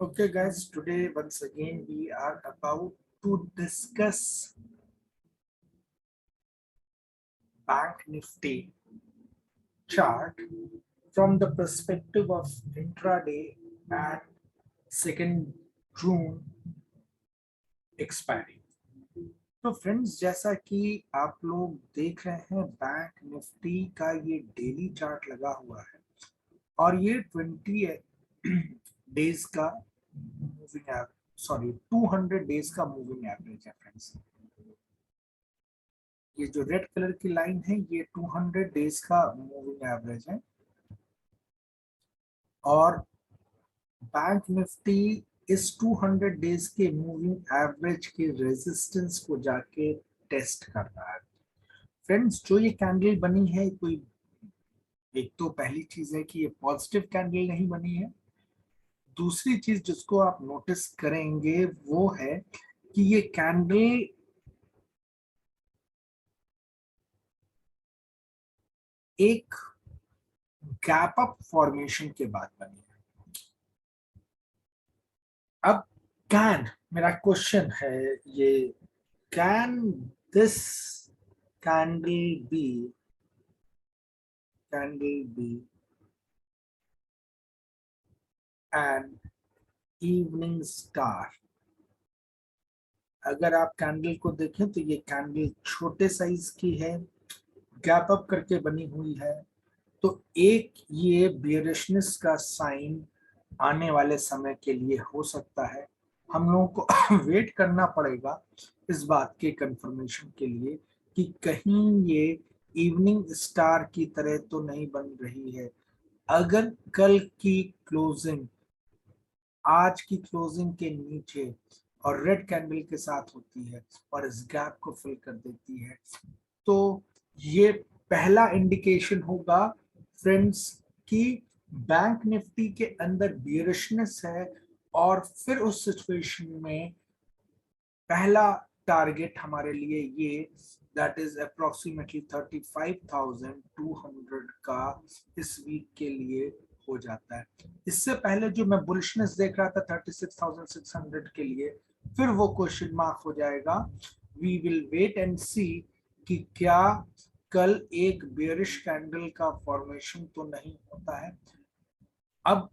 Okay, guys, today once again we are about to discuss Bank Nifty chart from the perspective of intraday at 2nd June expiry. तो friends, जैसा कि आप लोग देख रहे हैं, बैंक निफ्टी का ये डेली चार्ट लगा हुआ है और ये 20 डेज का मूविंग एवरेज, सॉरी 200 डेज का मूविंग एवरेज है फ्रेंड्स। ये जो रेड कलर की लाइन है ये 200 डेज का मूविंग एवरेज है और बैंक निफ्टी इस 200 डेज के मूविंग एवरेज के रेजिस्टेंस को जाके टेस्ट कर रहा है। फ्रेंड्स, जो ये कैंडल बनी है, कोई एक तो पहली चीज है कि ये पॉजिटिव कैंडल नहीं बनी है। दूसरी चीज जिसको आप नोटिस करेंगे वो है कि ये कैंडल एक गैप अप फॉर्मेशन के बाद बनी है। अब मेरा क्वेश्चन है, ये can this candle be an evening star? अगर आप कैंडल को देखें तो ये कैंडल छोटे साइज की है, गैप अप करके बनी हुई है, तो एक ये बियरिशनेस का साइन आने वाले समय के लिए हो सकता है। हम लोगों को वेट करना पड़ेगा इस बात के कंफर्मेशन के लिए कि कहीं ये इवनिंग स्टार की तरह तो नहीं बन रही है। अगर कल की क्लोजिंग आज की क्लोजिंग के नीचे और रेड कैंडल के साथ होती है और इस गैप को फिल कर देती है, तो ये पहला इंडिकेशन होगा फ्रेंड्स कि बैंक निफ्टी के अंदर बियरिशनेस है और फिर उस सिचुएशन में पहला टारगेट हमारे लिए ये दैट इज अप्रोक्सीमेटली 35,200 का इस वीक के लिए हो जाता है। इससे पहले जो मैं बुलिशनेस देख रहा था 36,600 के लिए, फिर वो क्वेश्चन मार्क हो जाएगा। वी विल वेट एंड सी कि क्या कल एक बेयरिश कैंडल का फॉर्मेशन तो नहीं होता है। अब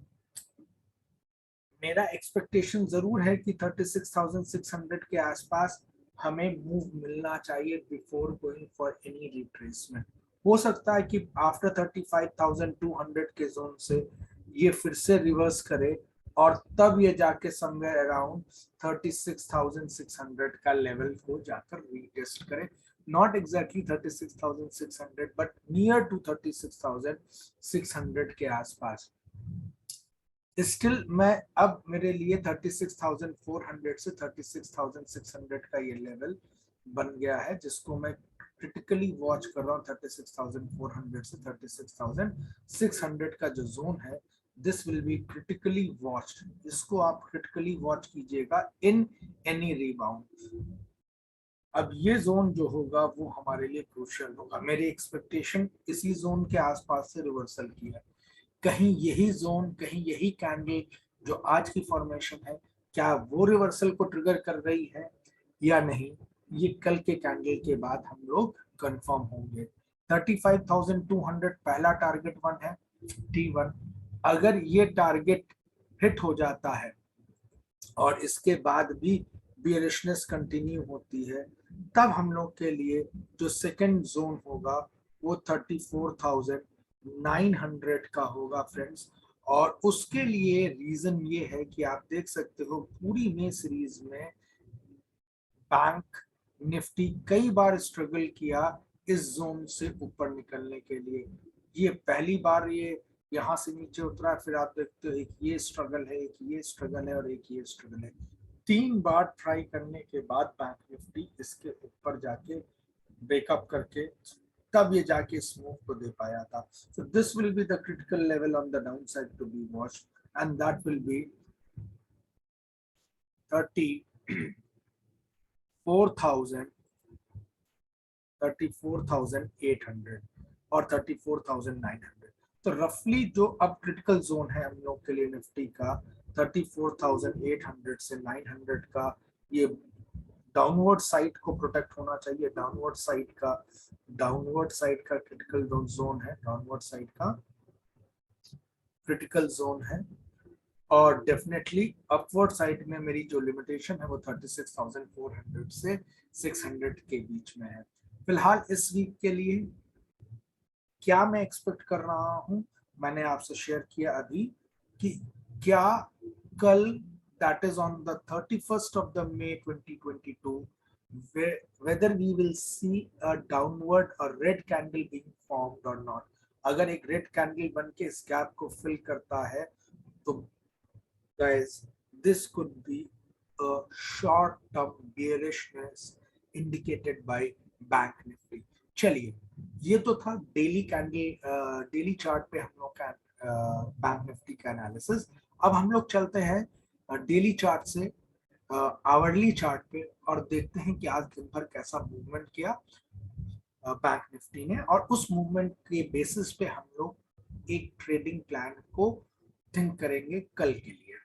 मेरा एक्सपेक्टेशन जरूर है कि 36,600 के आसपास हमें मूव मिलना चाहिए before going for any retracement. हो सकता है कि आफ्टर 35,200 के जोन से ये फिर से रिवर्स करे और तब ये जाके समवेयर अराउंड 36,600 का लेवल को जाकर रीटेस्ट करे। Not exactly 36,600 but near to 36,600 के आसपास। स्टिल मैं अब मेरे लिए 36,400 से 36,600 का ये लेवल बन गया है, जिसको मैं क्रिटिकली वॉच कर रहा हूँ। 36,400 से 36,600 का जो जोन है, this will B critically watched. इसको आप क्रिटिकली वॉच कीजिएगा इन एनी रीबाउंड। अब ये जोन जो होगा वो हमारे लिए क्रूशियल होगा। मेरी एक्सपेक्टेशन इसी जोन के आसपास से रिवर्सल की है। कहीं यही जोन, कहीं यही कैंडल जो आज की फॉर्मेशन है, क्या वो रिवर्सल को ट्रिगर कर रही है या नहीं, ये कल के कैंडल के बाद हम लोग कंफर्म होंगे। 35,200 पहला टारगेट वन है, T1। अगर ये टारगेट हिट हो जाता है और इसके बाद भी बियरिशनेस कंटिन्यू होती है, तब हम लोग के लिए जो सेकंड जोन होगा वो 34,900 का होगा फ्रेंड्स। और उसके लिए रीजन ये है कि आप देख सकते हो पूरी मे सीरीज में बैंक निफ्टी कई बार स्ट्रगल किया इस जोन से ऊपर निकलने के लिए। ये पहली बार ये यहाँ से नीचे उतरा, फिर आप देखते हो एक ये स्ट्रगल है, एक ये स्ट्रगल है और एक ये स्ट्रगल है। 3 बार ट्राई करने के बाद बैंक निफ्टी इसके ऊपर जाके ब्रेकअप करके तब ये जाके इस मूव को दे पाया था। So this will be the critical level on the down side to be watched and that will be 34,800 और 34,900। तो रफली जो अब क्रिटिकल जोन है हम लोग के लिए निफ्टी का 34,800 से 900 का ये डाउनवर्ड साइड को प्रोटेक्ट होना चाहिए। डाउनवर्ड साइड का क्रिटिकल जोन है, डाउनवर्ड साइड का क्रिटिकल जोन है। और डेफिनेटली अपवर्ड साइड में मेरी जो लिमिटेशन है वो 36,400 से 600 के बीच में है। फिलहाल इस वीक के लिए क्या मैं एक्सपेक्ट कर रहा हूं, मैंने आपसे शेयर किया अभी कि क्या कल, that is on the 31st of the May 2022, whether we will see a downward or red candle being formed or not। अगर एक रेड कैंडल बन के इस गैप को फिल करता है तो guys, this could be a short-term bearishness indicated by Bank Nifty। चलिए, ये तो था डेली कैंडल, डेली चार्ट पे हम लोग का बैंक निफ्टी का एनालिसिस। अब हम लोग चलते हैं डेली चार्ट से आवरली चार्ट पे और देखते हैं कि आज दिन भर कैसा मूवमेंट किया बैंक निफ्टी ने, और उस मूवमेंट के बेसिस पे हम लोग एक ट्रेडिंग प्लान को थिंक करेंगे कल के लिए।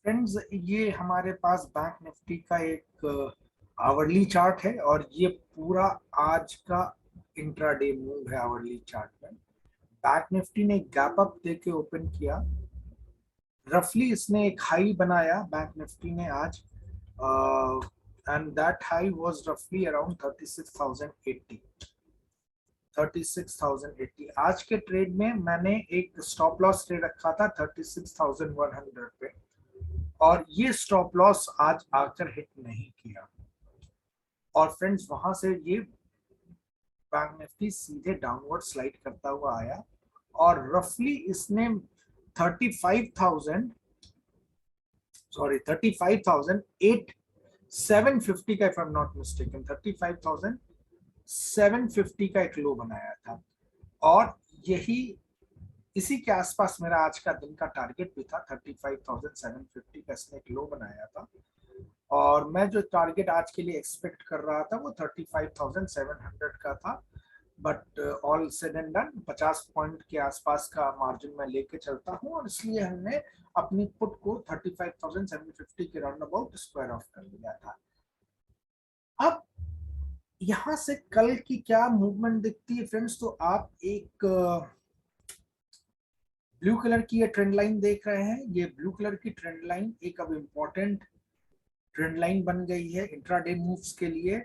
फ्रेंड्स, ये हमारे पास बैंक निफ्टी का एक आवरली चार्ट है और ये पूरा आज का इंट्राडे मूव है आवरली चार्ट में। बैंक निफ्टी ने गैप अप देके ओपन किया, रफली इसने एक हाई बनाया बैंक निफ्टी ने आज, एंड दैट हाई वाज रफली अराउंड 36,080। आज के ट्रेड में मैंने एक स्टॉप लॉस ट्रेड रखा था 36,100 पे, और ये स्टॉप लॉस आज आकर हिट नहीं किया। और फ्रेंड्स, वहां से ये बैंक निफ्टी सीधे डाउनवर्ड स्लाइड करता हुआ आया और रफली इसने 35,750 का, if I am not mistaken, 35,750 का एक लो बनाया था। और यही इसी के आसपास मेरा आज का दिन का टारगेट भी था, 35,750 का इसने एक लो बनाया था। और मैं जो टारगेट आज के लिए एक्सपेक्ट कर रहा था वो 35,700 का था, but all said and done 50 point के आसपास का मार्जिन मैं लेके चलता हूं, और इसलिए हमने अपनी पुट को 35,750 के राउंड अबाउट स्क्वायर ऑफ कर लिया था। अब यहां से कल की क्या मूवमेंट दिखती है फ्रेंड्स, तो आप एक ब्लू कलर की ये ट्रेंड लाइन देख रहे हैं। ये ब्लू कलर की ट्रेंड लाइन एक अब इम्पोर्टेंट ट्रेंड लाइन बन गई है इंट्राडे मूव्स के लिए।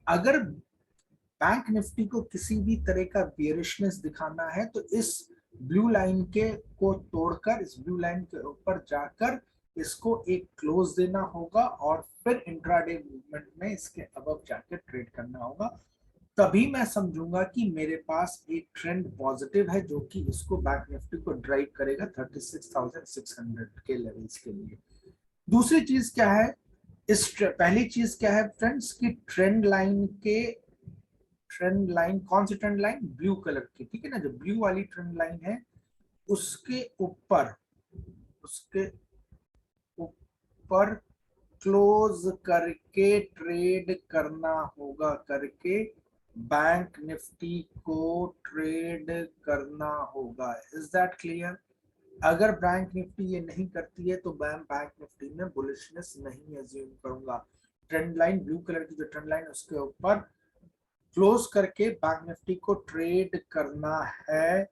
अगर बैंक निफ्टी को किसी भी तरह का बेयरिशनेस दिखाना है तो इस ब्लू लाइन के को तोड़कर, इस ब्लू लाइन के ऊपर जाकर इसको एक क्लोज देना होगा और फिर इंट्राडे मूवमेंट में इसके अबव जाकर ट्रेड करना होगा। तभी मैं समझूंगा कि मेरे पास एक ट्रेंड पॉजिटिव है जो कि इसको बैंक निफ्टी को ड्राइव करेगा 36,600 के लेवल्स के लिए। दूसरी चीज क्या है, पहली चीज क्या है फ्रेंड्स की ट्रेंड लाइन कौन सी ट्रेंड लाइन, ब्लू कलर की, ठीक है ना, जो ब्लू वाली ट्रेंड लाइन है उसके ऊपर क्लोज करके ट्रेड करना होगा, करके बैंक निफ्टी को ट्रेड करना होगा। Is that clear? अगर बैंक निफ्टी ये नहीं करती है तो मैं बैंक निफ्टी में बुलिशनेस नहीं एज्यूम करूंगा। ट्रेंड लाइन, ब्लू कलर की जो ट्रेंड लाइन उसके ऊपर क्लोज करके बैंक निफ्टी को ट्रेड करना है,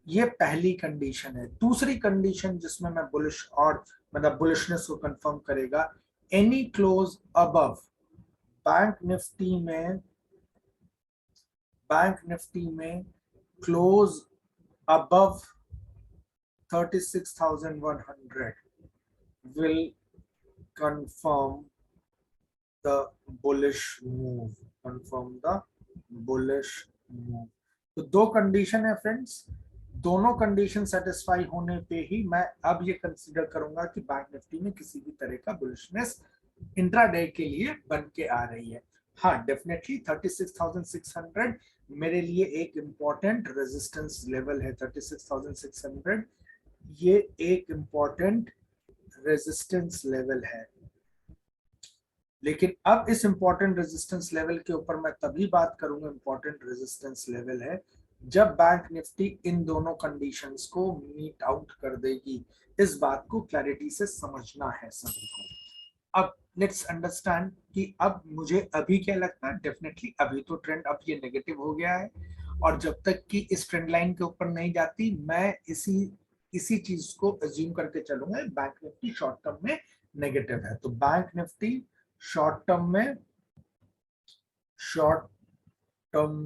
ये पहली कंडीशन है। दूसरी कंडीशन जिसमें मैं बुलिश और मतलब बुलिशनेस को कंफर्म करेगा, any close above bank Nifty में close above 36,100 will confirm the bullish move, तो दो कंडीशन है फ्रेंड्स, दोनों कंडीशन सेटिस्फाई होने पे ही मैं अब ये कंसीडर करूंगा कि बैंक निफ्टी में किसी भी तरह का बुलिशनेस इंट्राडे के लिए बन के आ रही है। हाँ, डेफिनेटली 36,600 मेरे लिए एक इंपॉर्टेंट रेजिस्टेंस लेवल है। 36,600 ये एक इंपॉर्टेंट रेजिस्टेंस लेवल है, लेकिन अब इस इंपॉर्टेंट रेजिस्टेंस लेवल के ऊपर मैं तभी बात करूंगा इंपॉर्टेंट रेजिस्टेंस लेवल है जब बैंक निफ्टी इन दोनों कंडीशंस को मीट आउट कर देगी। इस बात को क्लैरिटी से समझना है सभी को। अब लेट्स अंडरस्टैंड कि अब मुझे अभी क्या लगता है, डेफिनेटली अभी तो ट्रेंड अब ये नेगेटिव हो गया है, और जब तक कि इस ट्रेंड लाइन के ऊपर नहीं जाती मैं इसी इसी चीज को अज्यूम करके चलूंगा, बैंक निफ्टी शॉर्ट टर्म में नेगेटिव है। तो बैंक निफ्टी शॉर्ट टर्म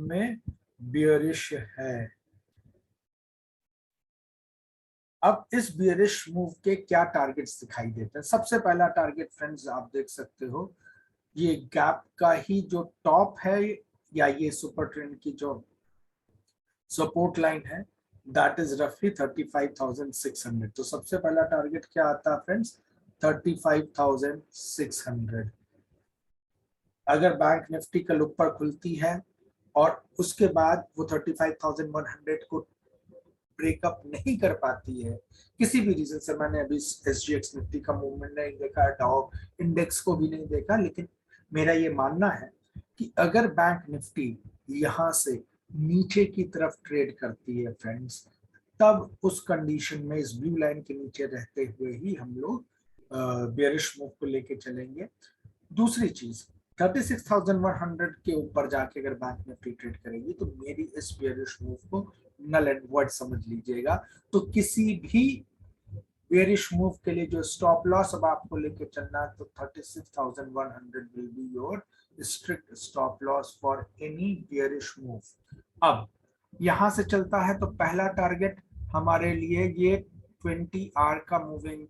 में बियरिश है। अब इस बियरिश मूव के क्या टारगेट्स दिखाई देते हैं? सबसे पहला टारगेट फ्रेंड्स आप देख सकते हो, ये गैप का ही जो टॉप है या ये सुपर ट्रेंड की जो सपोर्ट लाइन है, दैट इज रफली 35,600। तो सबसे पहला टारगेट क्या आता है फ्रेंड्स? 35,600। अगर बैंक निफ्टी कल ऊपर खुलती है और उसके बाद वो 35,100 को ब्रेकअप नहीं कर पाती है किसी भी रीजन से, मैंने अभी SGX निफ्टी का मूवमेंट नहीं देखा, डाउ इंडेक्स को भी नहीं देखा, लेकिन मेरा ये मानना है कि अगर बैंक निफ्टी यहां से नीचे की तरफ ट्रेड करती है फ्रेंड्स, तब उस कंडीशन में इस ब्लू लाइन के नीचे रहते हुए ही हम लोग बेयरिश मूव को लेके चलेंगे। दूसरी चीज, 36,100 के ऊपर जाके अगर बैंक निफ्टी ट्रेड करेगी तो मेरी इस बेयरिश मूव को नल एंड वॉइड समझ लीजिएगा। तो किसी भी बेयरिश मूव के लिए जो स्टॉप लॉस अब आपको लेके चलना है, तो 36,100 will be your strict stop loss for any bearish move. अब यहां से चलता है तो पहला टारगेट हमारे लिए ये 20 आवर का मूविंग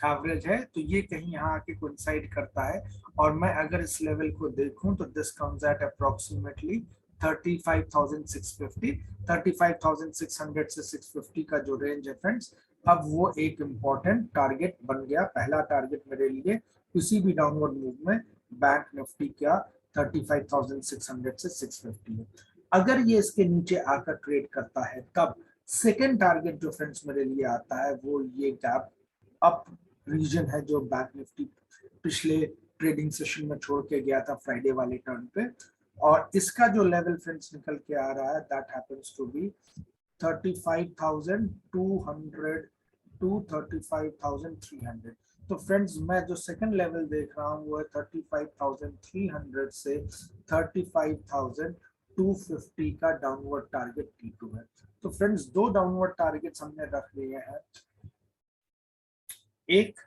एवरेज है, तो ये कहीं यहाँ आके कोइंसाइड करता है। और मैं अगर इस लेवल को देखूं तो दिस कम्स एट अप्रोक्सीमेटली 35,650। 35,600 से 650 का जो रेंज है फ्रेंड्स, अब वो एक इम्पॉर्टेंट टारगेट बन गया। पहला टारगेट मेरे लिए किसी भी डाउनवर्ड मूव में बैंक निफ्टी का 35,600 से 650 है। अगर ये इसके नीचे आकर ट्रेड करता है तब सेकेंड टारगेट जो फ्रेंड्स मेरे लिए आता है वो ये गैप अप रीजन है जो बैंक निफ्टी पिछले ट्रेडिंग सेशन में छोड़ के गया था फ्राइडे वाले टर्न पे, और इसका जो लेवल फ्रेंड्स निकल के आ रहा है that happens to be 35,200 to 35,300। तो फ्रेंड्स मैं जो सेकंड लेवल देख रहा हूँ वो है 35,300 से 35,250 का डाउनवर्ड टारगेट T2 है। तो फ्रेंड्स दो डाउनवर्ड टारगेट्स हमने रख लिए हैं, एक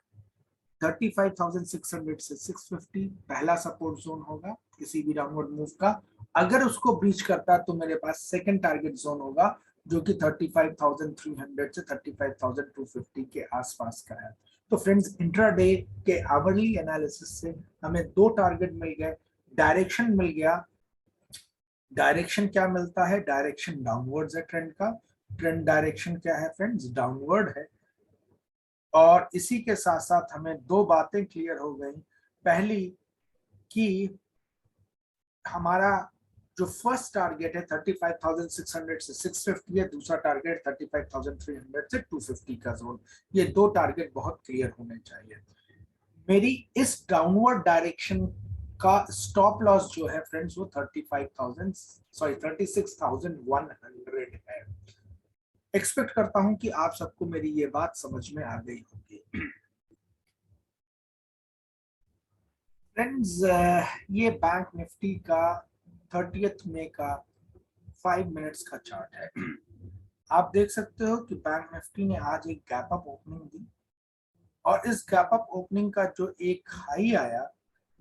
35,600 से 650 पहला सपोर्ट जोन होगा किसी भी डाउनवर्ड मूव का। अगर उसको ब्रीच करता है तो मेरे पास सेकंड टारगेट जोन होगा जो कि 35,300 से 35,250 के आसपास का है। तो फ्रेंड्स इंट्राडे के आवरली एनालिसिस से हमें दो टारगेट मिल गए, डायरेक्शन मिल गया। डायरेक्शन क्या मिलता है? डायरेक्शन डाउनवर्ड्स है ट्रेंड का। ट्रेंड डायरेक्शन क्या है फ्रेंड्स? डाउनवर्ड है। और इसी के साथ साथ हमें दो बातें क्लियर हो गई। पहली कि हमारा जो फर्स्ट टारगेट है 35,600 से 650 है, दूसरा टारगेट 35,300 से 250 का जोन। ये दो टारगेट बहुत क्लियर होने चाहिए। मेरी इस डाउनवर्ड डायरेक्शन का स्टॉप लॉस जो है फ्रेंड्स वो 36,100 है। एक्सपेक्ट करता हूं कि आप सबको मेरी ये बात समझ में आ गई होगी। फ्रेंड्स ये बैंक निफ्टी का 30 मई का 5 मिनट्स का चार्ट है। आप देख सकते हो कि बैंक निफ्टी ने आज एक गैप अप ओपनिंग दी, और इस गैप अप ओपनिंग का जो एक हाई आया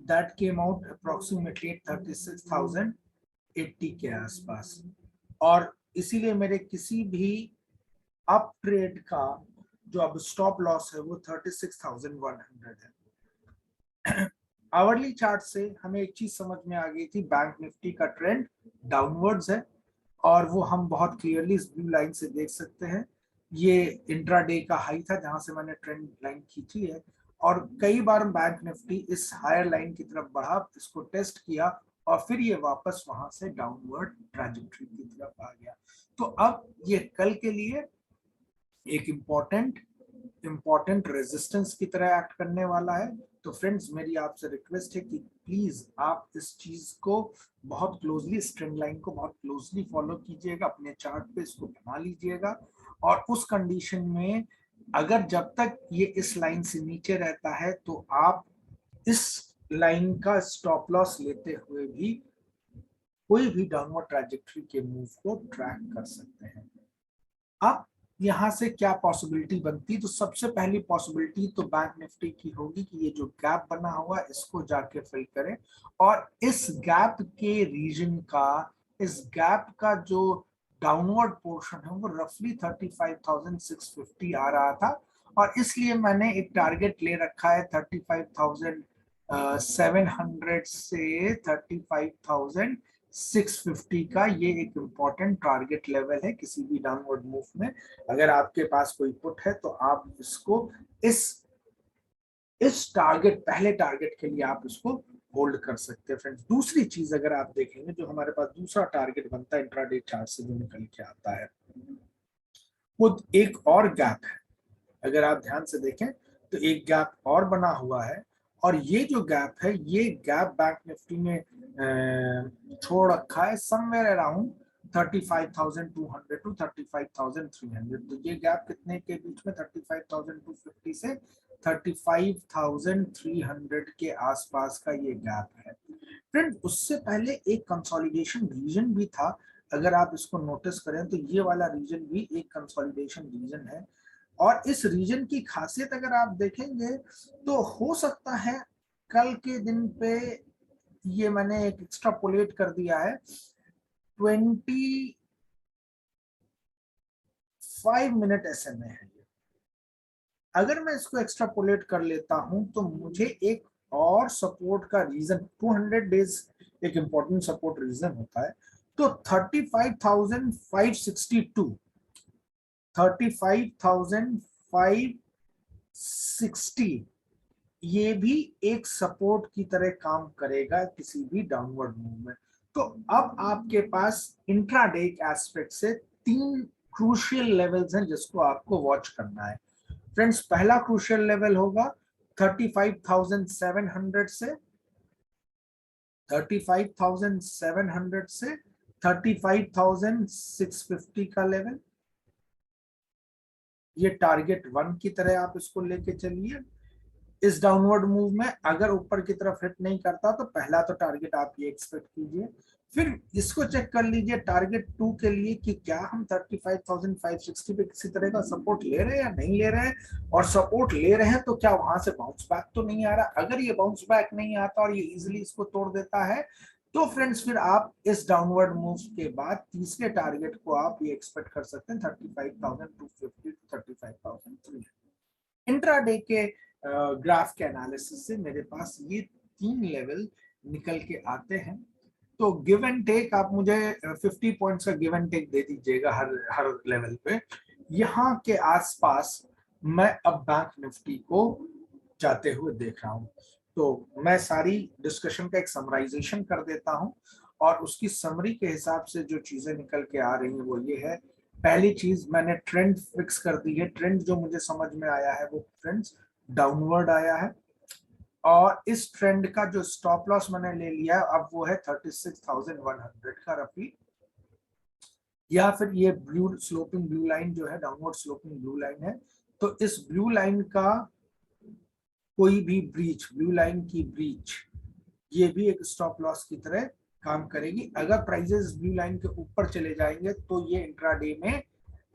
दैट केम आउट अप्रोक्सीमेटली 36,080 के आसपास। और इसीलिए मेरे किसी भी अप ट्रेड का जो अब स्टॉप लॉस है वो 36,100 है। आवरली चार्ट से हमें एक चीज समझ में आ गई थी, बैंक निफ्टी का ट्रेंड डाउनवर्ड्स है, और वो हम बहुत क्लियरली इस ब्लू लाइन से देख सकते हैं। ये इंट्राडे का हाई था जहां से मैंने ट्रेंड लाइन खींची है, और कई बार बैंक निफ्टी इस हायर लाइन की तरफ बढ़ा, इसको टेस्ट किया, और फिर ये वापस वहां से डाउनवर्ड ट्रैजेक्टरी की तरफ आ गया। तो अब ये कल के लिए एक इम्पोर्टेंट रेजिस्टेंस की तरह एक्ट करने वाला है। तो फ्रेंड्स मेरी आपसे रिक्वेस्ट है कि प्लीज आप इस चीज को बहुत क्लोजली, इस ट्रेंड लाइन को बहुत क्लोजली फॉलो कीजिएगा, अपने चार्ट पे इसको बना लीजिएगा। और उस कंडीशन में अगर जब तक ये इस लाइन से नीचे रहता है तो आप इस लाइन का स्टॉप लॉस लेते हुए भी कोई भी डाउनवर्ड ट्रैजेक्टरी के मूव को ट्रैक कर सकते हैं। अब यहां से क्या पॉसिबिलिटी बनती, तो सबसे पहली पॉसिबिलिटी तो बैंक निफ्टी की होगी कि ये जो गैप बना हुआ इसको जाके फिल करें, और इस गैप के रीजन का, इस गैप का जो डाउनवर्ड पोर्शन है वो रफली 35,650 आ रहा था, और इसलिए मैंने एक टारगेट ले रखा है 35,700 से 35,650 का। ये एक इम्पॉर्टेंट टारगेट लेवल है किसी भी डाउनवर्ड मूव में। अगर आपके पास कोई पुट है तो आप इसको इस टारगेट, पहले टारगेट के लिए आप इसको होल्ड कर सकते हैं फ्रेंड्स। दूसरी चीज अगर आप देखेंगे, जो हमारे पास दूसरा टारगेट बनता है इंट्राडे चार्ट से जो निकल के आता है, वो एक और गैप है। अगर आप ध्यान से देखें तो एक गैप और बना हुआ है, और ये जो गैप है, ये गैप बैंक निफ्टी ने छोड़ रखा है समवेयर अराउंड 35,200 टू 35,300। तो ये गैप कितने के बीच में, 35,250 से 35,300 के आसपास का ये गैप है फ्रेंड। उससे पहले एक कंसोलिडेशन रीजन भी था, अगर आप इसको नोटिस करें तो ये वाला रीजन भी एक कंसोलिडेशन रीजन है। और इस रीजन की खासियत अगर आप देखेंगे तो हो सकता है कल के दिन पे, ये मैंने एक एक्स्ट्रापोलेट कर दिया है, 25 मिनट SMA है। अगर मैं इसको एक्स्ट्रापोलेट कर लेता हूं तो मुझे एक और सपोर्ट का रीजन, 200 डेज एक इंपॉर्टेंट सपोर्ट रीजन होता है, तो 35,562, 35,560 ये भी एक सपोर्ट की तरह काम करेगा किसी भी डाउनवर्ड मूव में। तो अब आपके पास इंट्राडे एस्पेक्ट से 3 क्रूशियल लेवल्स हैं जिसको आपको वॉच करना है फ्रेंड्स। पहला क्रूशियल लेवल होगा 35,700 से 35,650 का लेवल। ये टारगेट 1 की तरह आप इसको लेके चलिए। इस डाउनवर्ड मूव में अगर ऊपर की तरफ हिट नहीं करता तो पहला तो टारगेट आप ये एक्सपेक्ट कीजिए। फिर इसको चेक कर लीजिए टारगेट 2 के लिए कि क्या हम 35,560 पे किसी तरह का सपोर्ट ले रहे हैं या नहीं ले रहे हैं, और सपोर्ट ले रहे हैं तो क्या वहां से बाउंस बैक तो नहीं आ रहा। अगर ये बाउंस बैक नहीं आता और ये इजिली इसको तोड़ देता है तो फ्रेंड्स फिर आप इस डाउनवर्ड मूव के बाद तीसरे टारगेट को आप ये एक्सपेक्ट कर सकते हैं 35,250 टू 35,300। इंट्राडे के ग्राफ के एनालिसिस से मेरे पास ये 3 लेवल निकल के आते हैं। तो गिव एंड टेक आप मुझे 50 पॉइंट्स का गिव एंड टेक दे दीजिएगा हर लेवल पे। यहाँ के आसपास मैं अब बैंक निफ्टी को जाते हुए देख रहा हूँ। तो मैं सारी डिस्कशन का एक समराइजेशन कर देता हूँ, और उसकी समरी के हिसाब से जो चीजें निकल के आ रही हैं वो ये है। पहली चीज, मैंने ट्रेंड फिक्स कर दी है। ट्रेंड जो मुझे समझ में आया है वो फ्रेंड्स डाउनवर्ड आया है, और इस ट्रेंड का जो स्टॉप लॉस मैंने ले लिया अब वो है 36,100 का रफली, या फिर ये ब्लू स्लोपिंग ब्लू लाइन जो है, डाउनवर्ड स्लोपिंग ब्लू लाइन है। तो इस ब्लू लाइन का कोई भी ब्रीच, ब्लू लाइन की ब्रीच, ये भी एक स्टॉप लॉस की तरह काम करेगी। अगर प्राइसेस ब्लू लाइन के ऊपर चले जाएंगे तो ये इंट्राडे में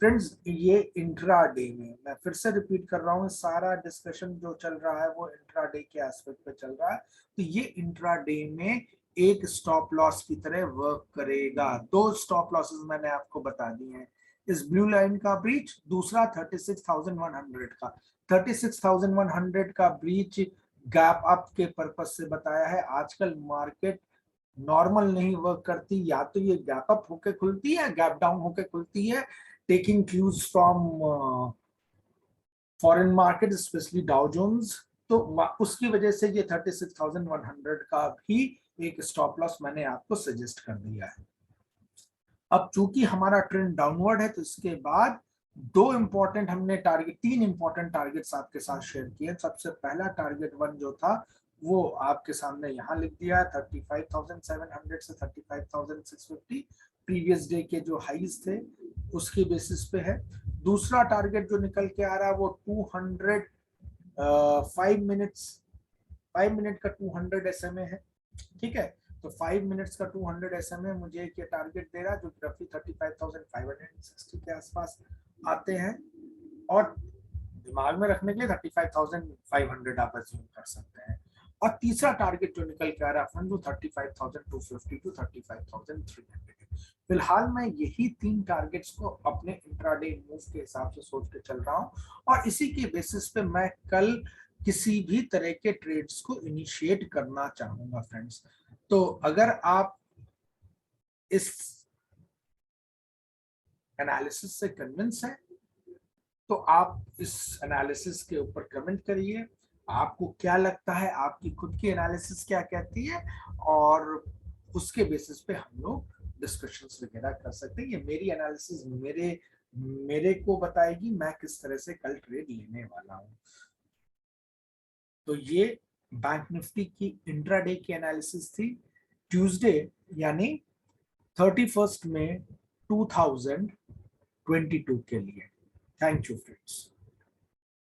फ्रेंड्स, ये इंट्राडे में, मैं फिर से रिपीट कर रहा हूँ, सारा डिस्कशन जो चल रहा है वो इंट्राडे के एस्पेक्ट पे चल रहा है। तो ये इंट्राडे में एक स्टॉप लॉस की तरह वर्क करेगा। 2 स्टॉप लॉसेस मैंने आपको बता दिए हैं, इस ब्लू लाइन का ब्रीच, दूसरा 36,100 का। 36,100 का ब्रीच गैप अप के पर्पज से बताया है। आजकल मार्केट नॉर्मल नहीं वर्क करती, या तो ये गैप अप होके खुलती है, गैप डाउन होके खुलती है, taking cues from foreign market specially Dow Jones. तो उसकी वजह से ये 36,100 का भी एक स्टॉप लॉस मैंने आपको सजेस्ट कर दिया है। अब चूंकि हमारा ट्रेंड डाउनवर्ड है तो इसके बाद दो इंपॉर्टेंट हमने टारगेट, तीन इंपॉर्टेंट टारगेट्स आपके साथ शेयर किए। सबसे पहला टारगेट 1 जो था वो आपके सामने यहाँ लिख दिया, 35,700 से 35,650 प्रीवियस डे के जो हाईज थे उसके बेसिस पे है। दूसरा टारगेट जो निकल के आ रहा है वो 5 मिनट का 200 SMA है, ठीक है। तो 5 मिनट्स का 200 SMA मुझे एक ये टारगेट दे रहा है जो रफली 35,560 के आसपास आते हैं, और दिमाग में रखने के लिए 35,500 आप अज्यूम कर सकते हैं। और तीसरा टारगेट जो निकल के आ रहा है फंड वो 35,250 टू 35,300। फिलहाल मैं यही तीन टारगेट्स को अपने इंट्राडे मूव के हिसाब से सोच के चल रहा हूँ, और इसी के बेसिस पे मैं कल किसी भी तरह के ट्रेड्स को इनिशिएट करना चाहूंगा फ्रेंड्स। तो अगर आप इस एनालिसिस से कन्विंस हैं तो आप इस एनालिसिस के ऊपर कमेंट करिए, आपको क्या लगता है, आपकी खुद की एनालिसिस क्या कहती है, और उसके बेसिस पे हम लोग डिस्कशंस वगैरह कर सकते हैं। ये मेरी एनालिसिस मेरे को बताएगी मैं किस तरह से कल ट्रेड लेने वाला हूँ। तो ये बैंक निफ्टी की इंट्राडे की एनालिसिस थी ट्यूसडे यानी 31 मई 2022 के लिए। Thank you friends.